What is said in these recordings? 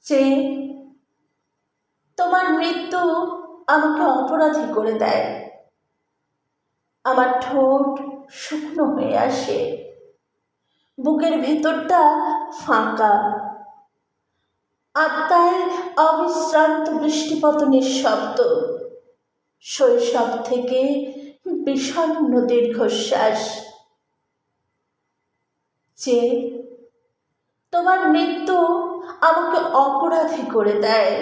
যে তোমার মৃত্যু আমাকে অপরাধী করে দেয়। আমার ঠোঁট শুকনো হয়ে আসে, বুকের ভেতরটা ফাঁকা, আত্মায় অবিশ্রান্ত বৃষ্টিপতনের শব্দ, শৈশব থেকে বিষণ্ণ দীর্ঘশ্বাস। যে তোমার মৃত্যু আমাকে অপরাধী করে দেয়।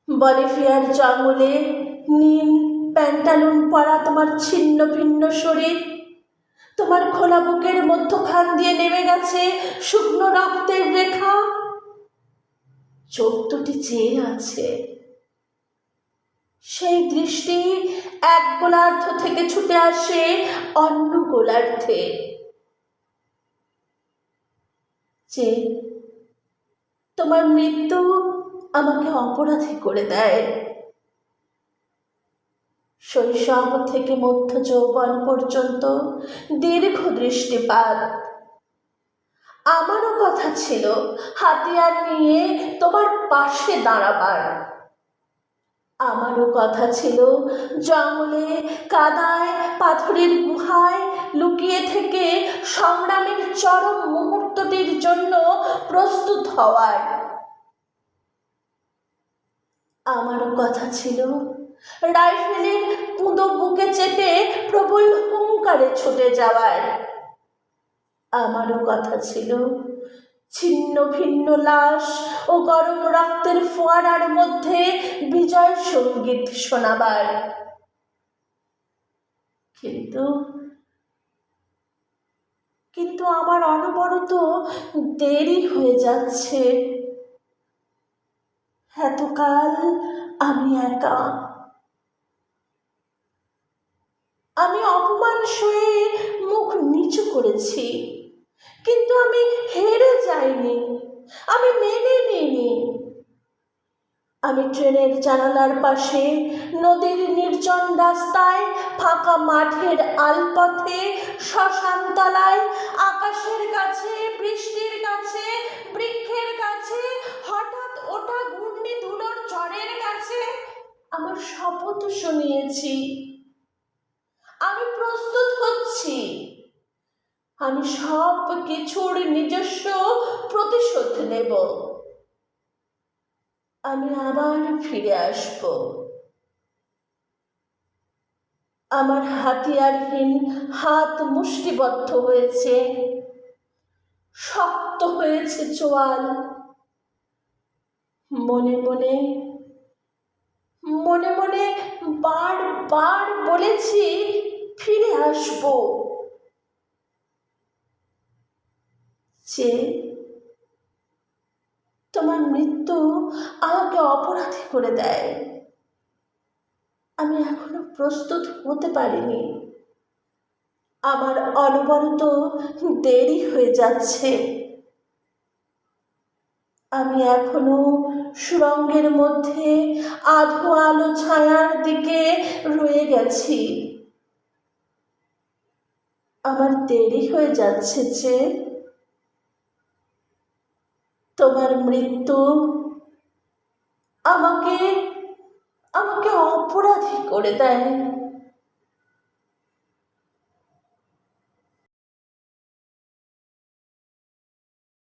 বলিভিয়ার জঙ্গলে নীল প্যান্টালুন পরা তোমার ছিন্ন ভিন্ন শরীর, তোমার খোলা বুকের মধ্যখান দিয়ে নেমে গেছে শুকনো রক্তের রেখা। চোখ দুটি চেয়ে আছে, সেই দৃষ্টি এক গোলার্ধ থেকে ছুটে আসে অন্য গোলার্ধে। যে তোমার মৃত্যু আমাকে অপরাধী করে দেয়। শৈশব থেকে মধ্য যৌবন পর্যন্ত দীর্ঘ দৃষ্টিপাত। আমারও কথা ছিল হাতিয়ার নিয়ে তোমার পাশে দাঁড়াবার। আমারও কথা ছিল জঙ্গলে, কাদায়, পাথরের গুহায় লুকিয়ে থেকে সংগ্রামের চরম মুহূর্তটির জন্য প্রস্তুত হওয়ার। আমারও কথা ছিল রাইফেলের কুঁদো বুকে চেপে প্রবল হুঙ্কারে ছুটে যাওয়ার। আমারও কথা ছিল ছিন্ন ভিন্ন লাশ ও গরম রক্তের ফোয়ারার মধ্যে বিজয় সঙ্গীত শোনাবার। কিন্তু কিন্তু আমার অনবরত দেরি হয়ে যাচ্ছে। এতকাল আমি একা, আমি অপমান সয়ে মুখ নিচু করেছি, কিন্তু আমি হেরে যাইনি, আমি মেনে নিইনি। আমি ট্রেনের জানালার পাশে, নদীর নির্জন রাস্তায়, ফাঁকা মাঠের আলপথে, শ্মশানতলায়, আকাশের কাছে, বৃষ্টির কাছে, বৃক্ষের কাছে, হঠাৎ ওঠা ঘূর্ণিধুলোর ঝড়ের কাছে আমার শপথ শুনিয়েছি। আমি প্রস্তুত হচ্ছি, আমি সব কিছুর নিজস্ব প্রতিশোধ নেব। আমি আবার ফিরে আসব। আমার হাতিয়ারহীন হাত মুষ্টিবদ্ধ হয়েছে, শক্ত হয়েছে চোয়াল। মনে মনে মনে মনে বারবার বলেছি ফিরে আসব। যে তোমার মৃত্যু আমাকে অপরাধী করে দেয়। আমি এখনো প্রস্তুত হতে পারিনি, আমার অনবরত দেরি হয়ে যাচ্ছে। আমি এখনো সুড়ঙ্গের মধ্যে আধো আলো ছায়ার দিকে রয়ে গেছি। আমার দেরি হয়ে যাচ্ছে যে তোমার মৃত্যু আমাকে আমাকে অপরাধী করে দেয়।